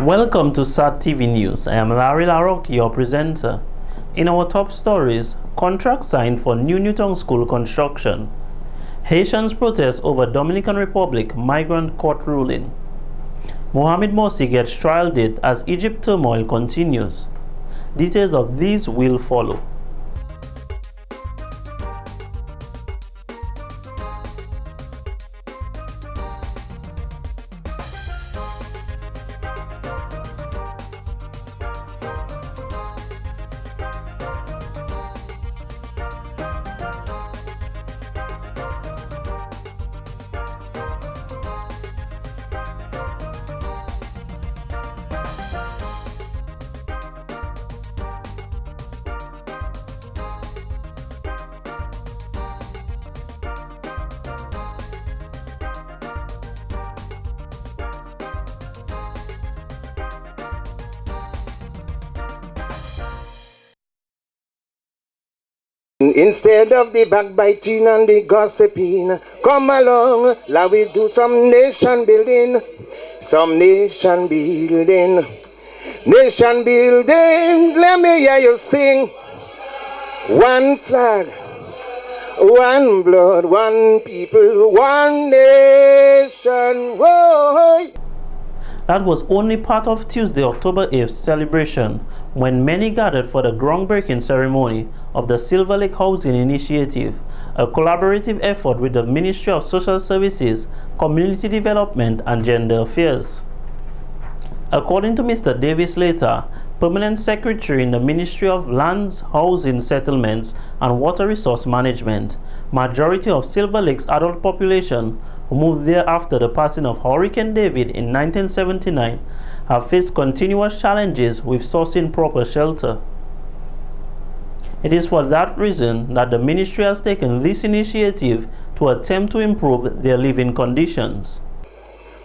Welcome to SAT TV News. I am Larry Larrock, your presenter. In our top stories, contract signed for New Newtown School construction. Haitians protest over Dominican Republic migrant court ruling. Mohamed Morsi gets trial date as Egypt turmoil continues. Details of these will follow. Instead of the backbiting and the gossiping, come along, let we do some nation building. Some nation building. Nation building, let me hear you sing. One flag, one blood, one people, one nation. Whoa. That was only part of Tuesday, October 8th celebration, when many gathered for the groundbreaking ceremony of the Silver Lake Housing Initiative, a collaborative effort with the Ministry of Social Services, Community Development and Gender Affairs. According to Mr. Davis Later, Permanent Secretary in the Ministry of Lands, Housing, Settlements and Water Resource Management, majority of Silver Lake's adult population who moved there after the passing of Hurricane David in 1979 have faced continuous challenges with sourcing proper shelter. It is for that reason that the ministry has taken this initiative to attempt to improve their living conditions.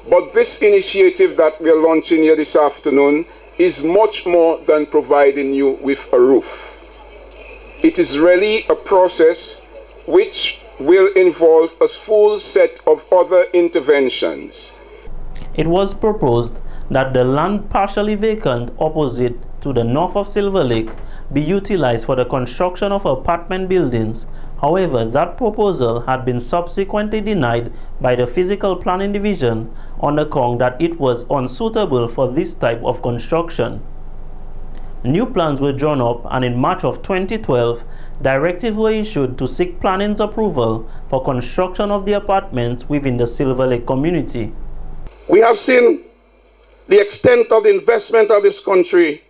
But this initiative that we are launching here this afternoon is much more than providing you with a roof. It is really a process which will involve a full set of other interventions. It was proposed that the land partially vacant opposite to the north of Silver Lake be utilized for the construction of apartment buildings. However, that proposal had been subsequently denied by the Physical Planning Division on account that it was unsuitable for this type of construction. New plans were drawn up, and in March of 2012, directives were issued to seek planning's approval for construction of the apartments within the Silver Lake community. We have seen the extent of the investment of this country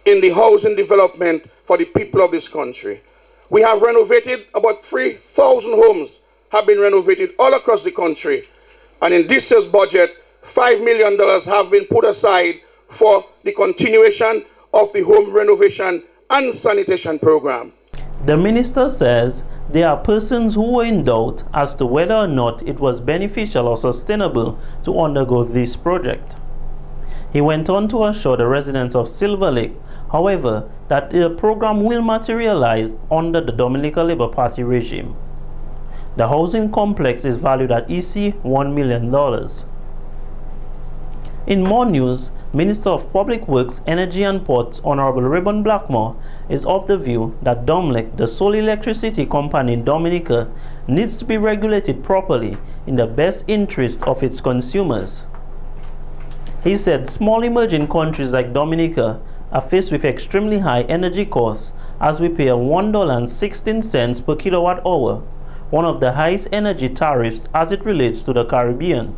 in the housing development for the people of this country. We have renovated about 3,000 homes, have been renovated all across the country. And in this year's budget, $5 million have been put aside for the continuation of the home renovation and sanitation program. The minister says there are persons who were in doubt as to whether or not it was beneficial or sustainable to undergo this project. He went on to assure the residents of Silver Lake, however, that the program will materialize under the Dominican Labour Party regime. The housing complex is valued at $1 million. In more news, Minister of Public Works, Energy and Ports, Honorable Rayburn Blackmore, is of the view that DOMLEC, the sole electricity company in Dominica, needs to be regulated properly in the best interest of its consumers. He said small emerging countries like Dominica are faced with extremely high energy costs, as we pay $1.16 per kilowatt hour, one of the highest energy tariffs as it relates to the Caribbean.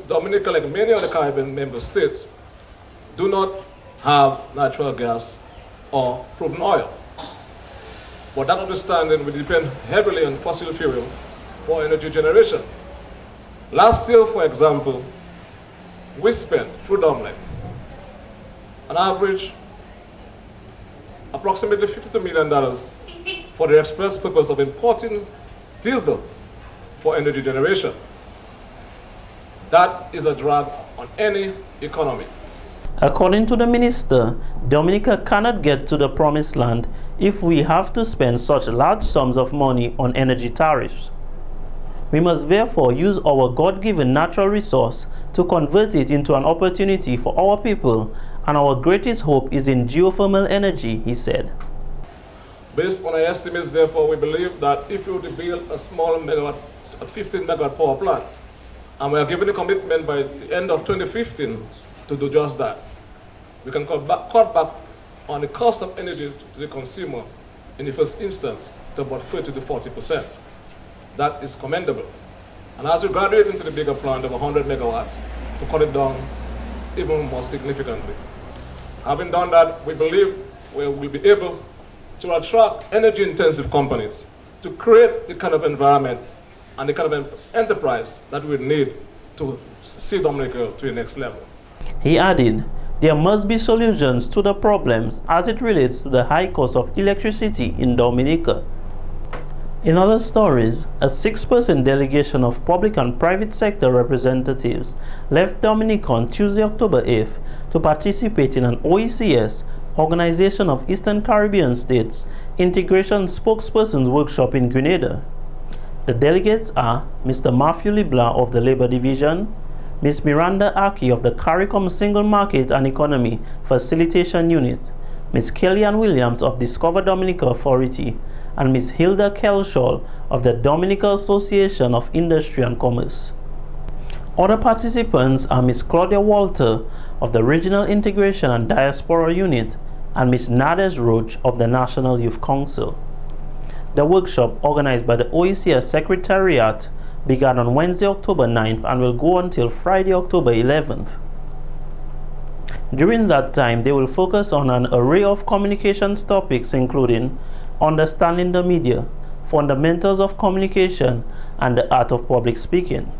Dominica, like many other Caribbean member states, do not have natural gas or proven oil. But that understanding, we depend heavily on fossil fuel for energy generation. Last year, for example, we spent through Dominic an average approximately $52 million for the express purpose of importing diesel for energy generation. That is a drag on any economy. According to the minister, Dominica cannot get to the promised land if we have to spend such large sums of money on energy tariffs. We must therefore use our God-given natural resource to convert it into an opportunity for our people, and our greatest hope is in geothermal energy, he said. Based on our estimates, therefore, we believe that if you were to build a small megawatt, a 15 megawatt power plant, and we are given a commitment by the end of 2015 to do just that, we can cut back on the cost of energy to the consumer in the first instance to about 30 to 40%. That is commendable. And as we graduate into the bigger plant of 100 megawatts, to cut it down even more significantly. Having done that, we believe we will be able to attract energy-intensive companies to create the kind of environment and the kind of enterprise that we need to see Dominica to the next level. He added, there must be solutions to the problems as it relates to the high cost of electricity in Dominica. In other stories, a 6-person delegation of public and private sector representatives left Dominica on Tuesday, October 8th to participate in an OECS, Organization of Eastern Caribbean States, Integration Spokespersons Workshop in Grenada. The delegates are Mr. Matthew LeBlanc of the Labor Division, Ms. Miranda Aki of the CARICOM Single Market and Economy Facilitation Unit, Ms. Kellyanne Williams of Discover Dominica Authority, and Ms. Hilda Kelshaw of the Dominica Association of Industry and Commerce. Other participants are Ms. Claudia Walter of the Regional Integration and Diaspora Unit and Ms. Nades Roach of the National Youth Council. The workshop, organized by the OECS Secretariat, began on Wednesday, October 9th and will go until Friday, October 11th. During that time, they will focus on an array of communications topics including understanding the media, fundamentals of communication, and the art of public speaking.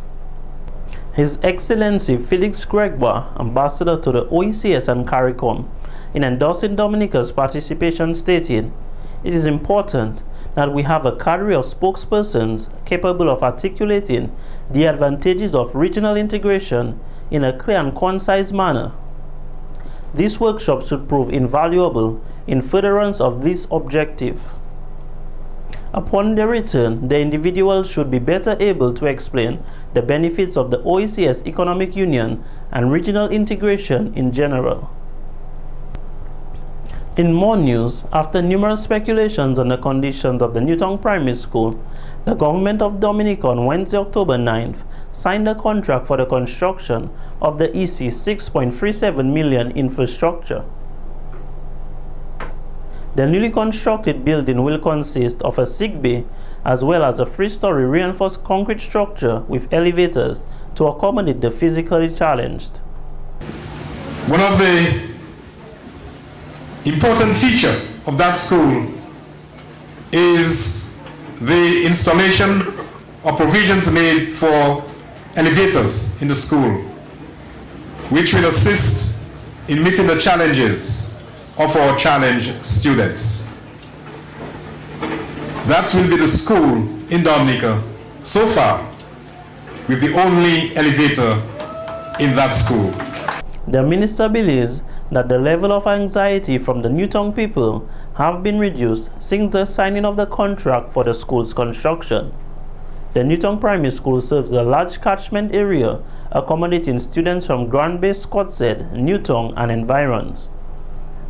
His Excellency Felix Gregoire, Ambassador to the OECS and CARICOM, in endorsing Dominica's participation stated, "It is important that we have a cadre of spokespersons capable of articulating the advantages of regional integration in a clear and concise manner. This workshop should prove invaluable in furtherance of this objective. Upon their return, the individuals should be better able to explain the benefits of the OECS Economic Union and regional integration in general." In more news, after numerous speculations on the conditions of the Newtown Primary School, the government of Dominica on Wednesday, October 9th, signed a contract for the construction of the EC $6.37 million infrastructure. The newly constructed building will consist of a sick bay as well as a 3-story reinforced concrete structure with elevators to accommodate the physically challenged. One of the important features of that school is the installation of provisions made for elevators in the school, which will assist in meeting the challenges of our challenged students. That will be the school in Dominica so far with the only elevator in that school. The minister believes that the level of anxiety from the Newtown people have been reduced since the signing of the contract for the school's construction. The Newtown Primary School serves a large catchment area accommodating students from Grand Bay, Scottshead, Newtown, and environs.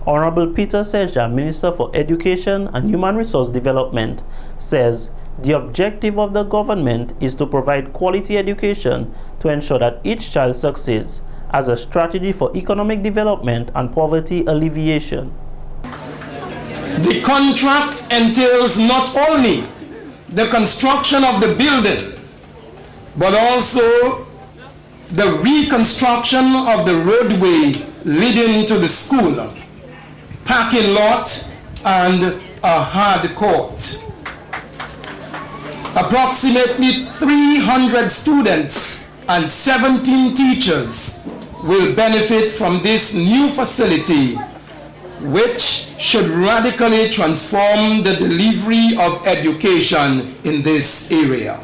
Honorable Peter Seja, Minister for Education and Human Resource Development, says the objective of the government is to provide quality education to ensure that each child succeeds as a strategy for economic development and poverty alleviation. The contract entails not only the construction of the building, but also the reconstruction of the roadway leading to the school, parking lot, and a hard court. Approximately 300 students and 17 teachers will benefit from this new facility, which should radically transform the delivery of education in this area.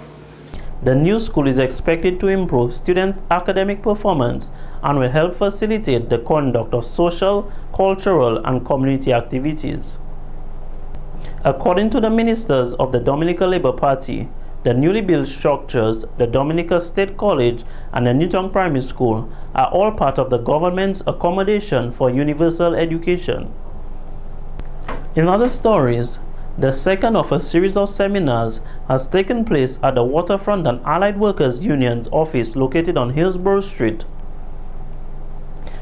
The new school is expected to improve student academic performance and will help facilitate the conduct of social, cultural, and community activities. According to the ministers of the Dominica Labour Party, the newly built structures, the Dominica State College and the Newtown Primary School, are all part of the government's accommodation for universal education. In other stories, the second of a series of seminars has taken place at the Waterfront and Allied Workers Union's office located on Hillsborough Street.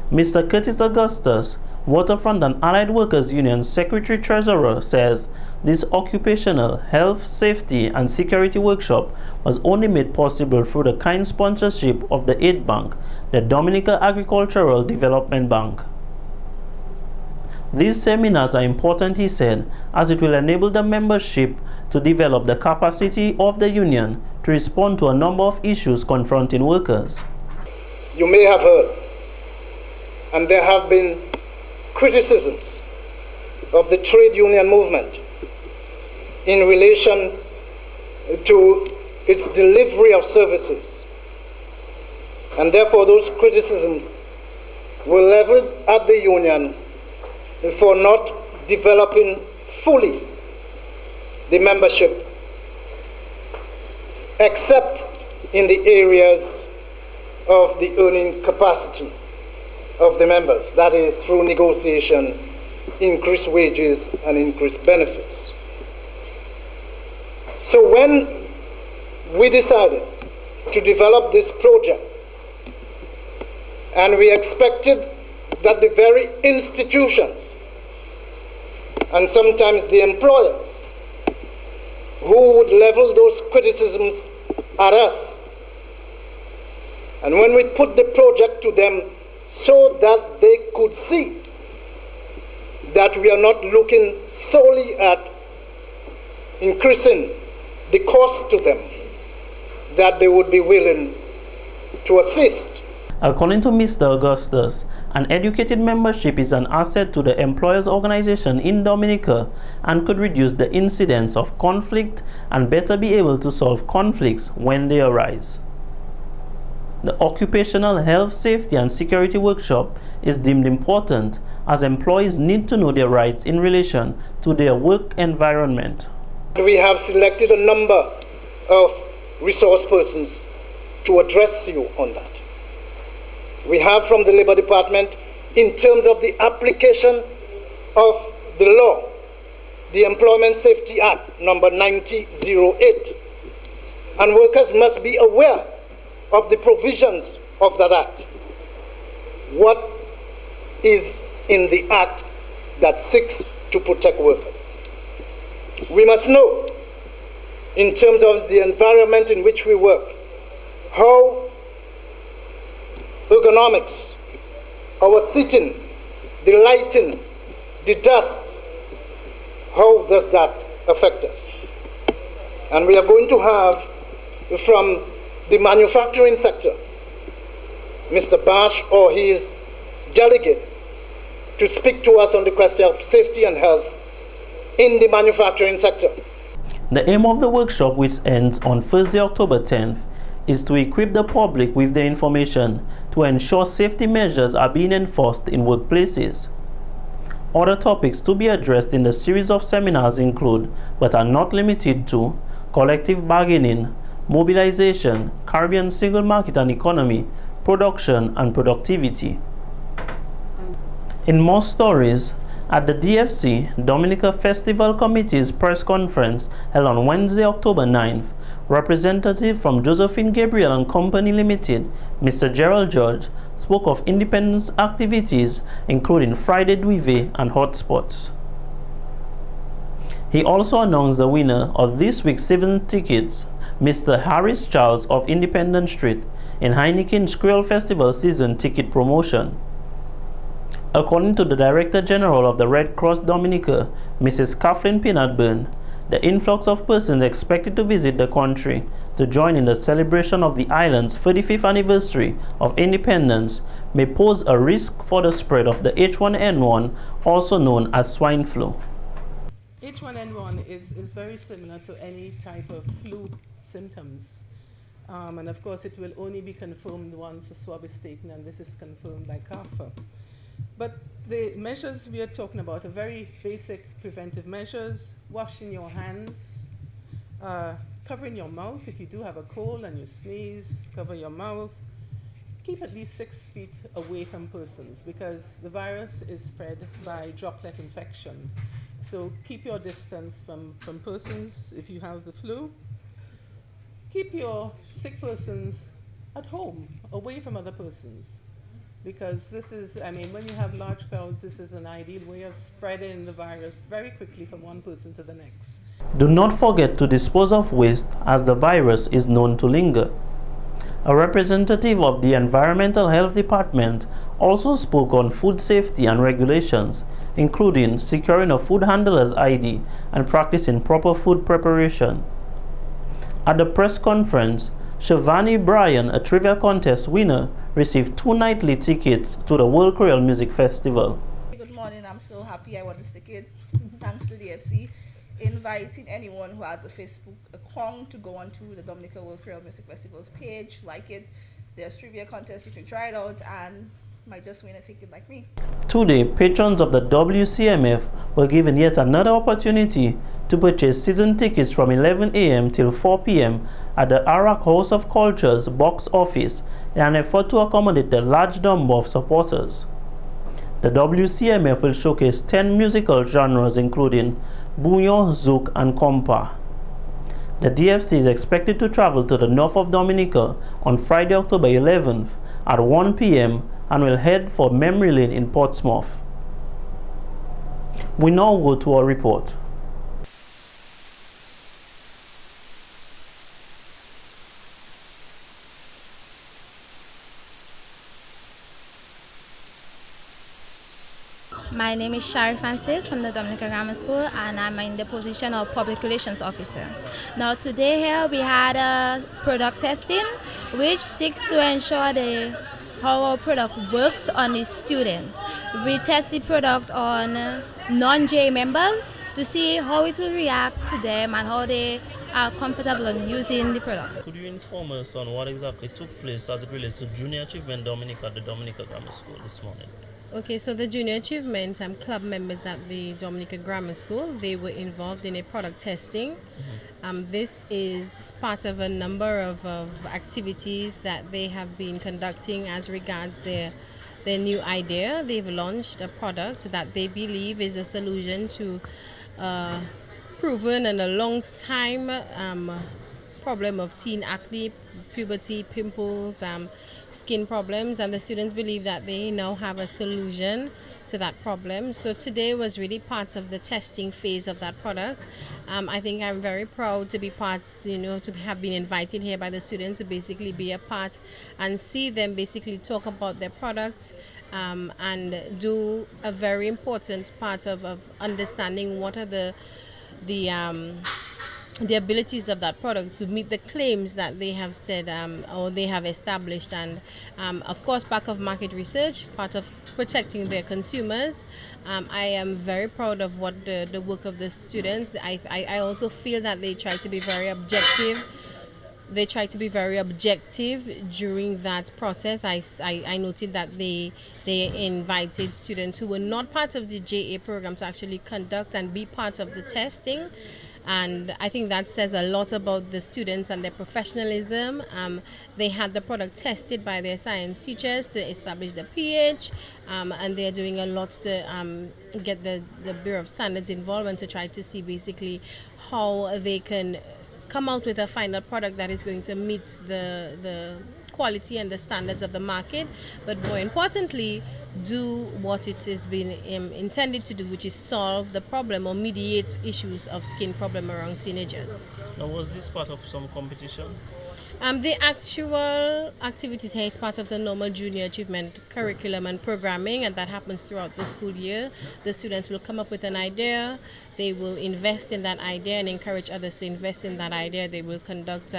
Mr. Curtis Augustus, Waterfront and Allied Workers Union Secretary-Treasurer, says this occupational health, safety, and security workshop was only made possible through the kind sponsorship of the aid bank, the Dominica Agricultural Development Bank. These seminars are important, he said, as it will enable the membership to develop the capacity of the union to respond to a number of issues confronting workers. You may have heard, and there have been criticisms of the trade union movement in relation to its delivery of services. And therefore those criticisms were leveled at the union for not developing fully the membership, except in the areas of the earning capacity of the members, that is through negotiation, increased wages and increased benefits. So when we decided to develop this project, and we expected that the very institutions and sometimes the employers who would level those criticisms at us, and when we put the project to them so that they could see that we are not looking solely at increasing the cost to them, that they would be willing to assist. According to Mr. Augustus, an educated membership is an asset to the employers' organization in Dominica and could reduce the incidence of conflict and better be able to solve conflicts when they arise. The Occupational Health, Safety and Security Workshop is deemed important as employees need to know their rights in relation to their work environment. We have selected a number of resource persons to address you on that. We have from the Labor Department, in terms of the application of the law, the Employment Safety Act number 9008, and workers must be aware of the provisions of that act. What is in the act that seeks to protect workers? We must know, in terms of the environment in which we work, how ergonomics, our sitting, the lighting, the dust, how does that affect us? And we are going to have from the manufacturing sector, Mr. Bash or his delegate, to speak to us on the question of safety and health in the manufacturing sector. The aim of the workshop, which ends on Thursday, October 10th, is to equip the public with the information to ensure safety measures are being enforced in workplaces. Other topics to be addressed in the series of seminars include, but are not limited to, collective bargaining, mobilization, Caribbean single market and economy, production and productivity. In more stories, at the DFC, Dominica Festival Committee's press conference held on Wednesday, October 9th, representative from Josephine Gabriel and Company Limited, Mr. Gerald George, spoke of independence activities including Friday Duvet and hotspots. He also announced the winner of this week's 7 tickets, Mr. Harris Charles of Independence Street, in Heineken's Creole Festival season ticket promotion. According to the Director General of the Red Cross Dominica, Mrs. Kathleen Pinatburn, The influx of persons expected to visit the country to join in the celebration of the island's 35th anniversary of independence may pose a risk for the spread of the H1N1, also known as swine flu. H1N1 is very similar to any type of flu symptoms. And of course, it will only be confirmed once a swab is taken, and this is confirmed by CARPHA. But the measures we are talking about are very basic preventive measures: washing your hands, covering your mouth. If you do have a cold and you sneeze, cover your mouth. Keep at least 6 feet away from persons, because the virus is spread by droplet infection. So keep your distance from persons if you have the flu. Keep your sick persons at home, away from other persons. Because this is, when you have large crowds, this is an ideal way of spreading the virus very quickly from one person to the next. Do not forget to dispose of waste, as the virus is known to linger. A representative of the Environmental Health Department also spoke on food safety and regulations, including securing a food handler's ID and practicing proper food preparation. At the press conference, Shivani Bryan, a trivia contest winner, received 2 nightly tickets to the World Creole Music Festival. Good morning, I'm so happy I won this ticket. Thanks to the FC. Inviting anyone who has a Facebook account to go onto the Dominica World Creole Music Festival's page, like it. There's trivia contest, you can try it out and might just win a ticket like me. Today, patrons of the WCMF were given yet another opportunity to purchase season tickets from 11 a.m. till 4 p.m. at the Arak House of Culture's box office in an effort to accommodate the large number of supporters. The WCMF will showcase 10 musical genres including Bouillon, Zouk, and Compa. The DFC is expected to travel to the north of Dominica on Friday, October 11th at 1 p.m. and will head for Memory Lane in Portsmouth. We now go to our report. My name is Shari Francis from the Dominica Grammar School, and I'm in the position of Public Relations Officer. Now today here we had a product testing which seeks to ensure how our product works on the students. We test the product on non-JA members to see how it will react to them and how they are comfortable in using the product. Could you inform us on what exactly took place as it relates to Junior Achievement Dominica at the Dominica Grammar School this morning? Okay, so the Junior Achievement club members at the Dominica Grammar School, they were involved in a product testing. This is part of a number of activities that they have been conducting as regards their new idea. They've launched a product that they believe is a solution to proven and a long time problem of teen acne, puberty, pimples, skin problems, and the students believe that they now have a solution to that problem. So today was really part of the testing phase of that product. I think I'm very proud to be part, to have been invited here by the students to basically be a part and see them basically talk about their products and do a very important part of understanding what are the abilities of that product to meet the claims that they have said or they have established, and of course back of market research, part of protecting their consumers. I am very proud of what the work of the students. I also feel that they try to be very objective. They try to be very objective during that process. I noted that they invited students who were not part of the JA program to actually conduct and be part of the testing. And I think that says a lot about the students and their professionalism. They had the product tested by their science teachers to establish the pH, and they're doing a lot to get the Bureau of Standards involved and to try to see basically how they can come out with a final product that is going to meet the quality and the standards of the market, but more importantly, do what it has been intended to do, which is solve the problem or mediate issues of skin problem around teenagers. Now, was this part of some competition? The actual activities here is part of the normal junior achievement curriculum and programming, and that happens throughout the school year. The students will come up with an idea, they will invest in that idea and encourage others to invest in that idea. They will conduct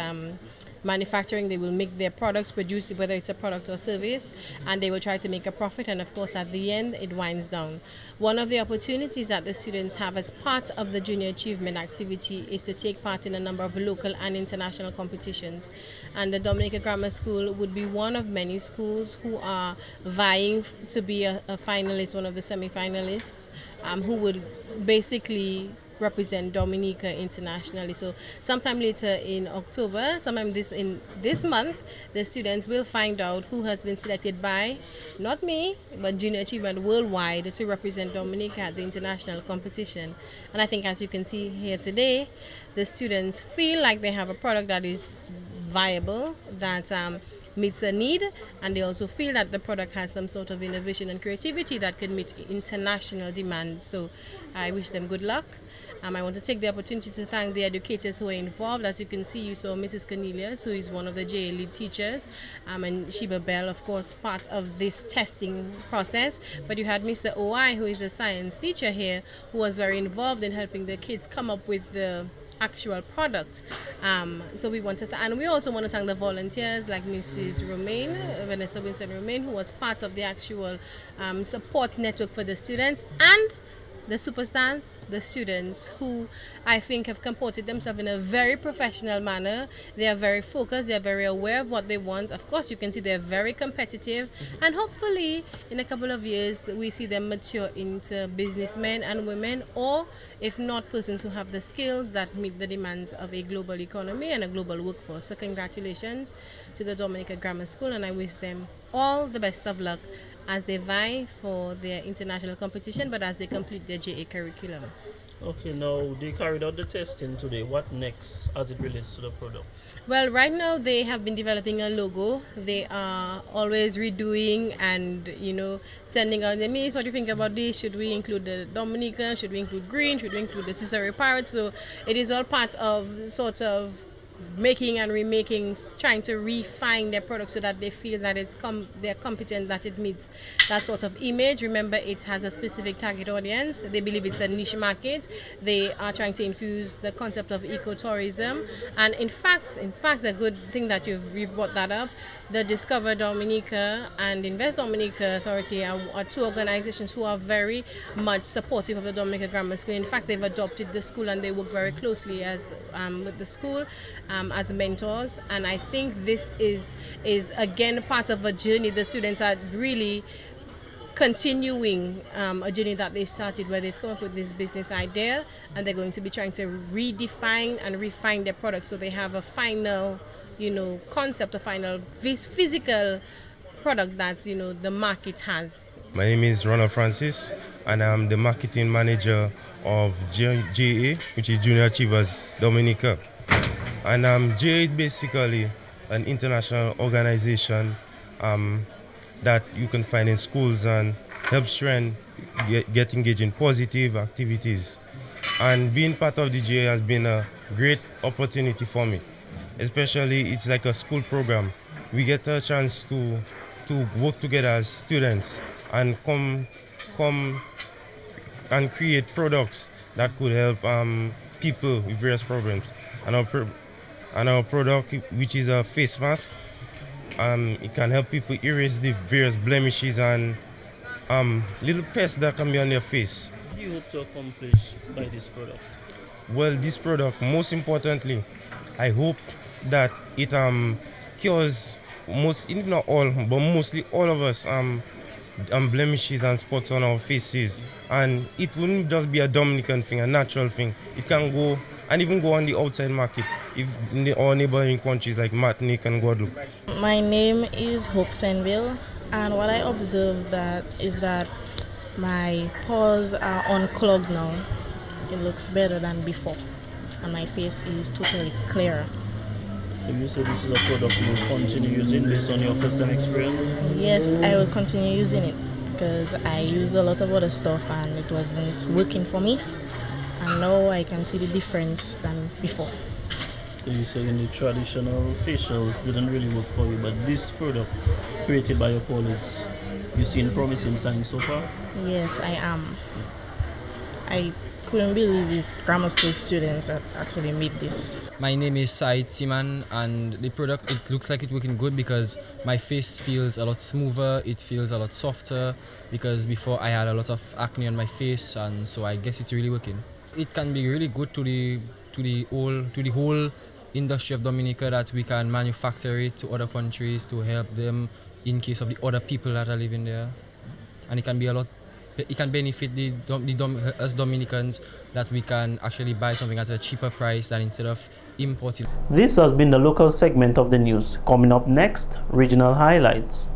manufacturing, they will make their products, produce whether it's a product or service, and they will try to make a profit, and of course at the end it winds down. One of the opportunities that the students have as part of the junior achievement activity is to take part in a number of local and international competitions, and the Dominica Grammar School would be one of many schools who are vying to be a finalist, one of the semi-finalists, who would basically represent Dominica internationally. So sometime later in October, sometime this month, the students will find out who has been selected by, not me, but Junior Achievement Worldwide to represent Dominica at the international competition. And I think, as you can see here today, the students feel like they have a product that is viable, that meets a need, and they also feel that the product has some sort of innovation and creativity that can meet international demands. So I wish them good luck. I want to take the opportunity to thank the educators who are involved. As you can see, you saw Mrs. Cornelius, who is one of the JA lead teachers, and Sheba Bell, of course, part of this testing process. But you had Mr. OI, who is a science teacher here, who was very involved in helping the kids come up with the actual product. So we want to and we also want to thank the volunteers like Mrs. Romaine, Vanessa Winston Romaine, who was part of the actual support network for the students, and the superstars, the students, who I think have comported themselves in a very professional manner. They are very focused, they are very aware of what they want. Of course, you can see they're very competitive, and hopefully in a couple of years we see them mature into businessmen and women, or if not, persons who have the skills that meet the demands of a global economy and a global workforce. So congratulations to the Dominica Grammar School, and I wish them all the best of luck as they vie for their international competition, but as they complete their JA curriculum. Okay, now they carried out the testing today. What next as it relates to the product? Well, right now they have been developing a logo. They are always redoing and, sending out the mails. What do you think about this? Should we include the Dominica? Should we include green? Should we include the Cicero Pirates? So it is all part of sort of making and remaking, trying to refine their product so that they feel that they're competent, that it meets that sort of image. Remember, it has a specific target audience. They believe it's a niche market. They are trying to infuse the concept of ecotourism. And in fact, the good thing that you've brought that up, the Discover Dominica and Invest Dominica Authority are two organizations who are very much supportive of the Dominica Grammar School. In fact, they've adopted the school and they work very closely with the school as mentors. And I think this is again part of a journey. The students are really continuing a journey that they've started, where they've come up with this business idea and they're going to be trying to redefine and refine their product so they have a final concept, a final physical product that the market has. My name is Ronald Francis, and I'm the marketing manager of JA, which is Junior Achievers Dominica. And JA is basically an international organization that you can find in schools and help students get engaged in positive activities. And being part of the JA has been a great opportunity for me. Especially, it's like a school program. We get a chance to work together as students and come and create products that could help people with various problems. And our product, which is a face mask, it can help people erase the various blemishes and little pests that can be on their face. What do you hope to accomplish by this product? Well, this product, most importantly, I hope that it cures if not all, but mostly all of us blemishes and spots on our faces. And it wouldn't just be a Dominican thing, a natural thing. It can go and even go on the outside market, if in our neighboring countries like Martinique and Guadeloupe. My name is Hope Senville, and what I observed is that my pores are unclogged now. It looks better than before, and my face is totally clear. So you say this is a product you will continue using based on your first-hand experience? Yes, I will continue using it because I used a lot of other stuff and it wasn't working for me. And now I can see the difference than before. So you're saying the traditional facials didn't really work for you, but this product created by your colleagues, you've seen promising signs so far? Yes, I am. I couldn't believe it's grammar school students that actually made this. My name is Said Siman, and the product, it looks like it's working good because my face feels a lot smoother, it feels a lot softer, because before I had a lot of acne on my face, and so I guess it's really working. It can be really good to the whole industry of Dominica, that we can manufacture it to other countries to help them in case of the other people that are living there, and it can be a lot. It can benefit us Dominicans, that we can actually buy something at a cheaper price than instead of importing. This has been the local segment of the news. Coming up next, regional highlights.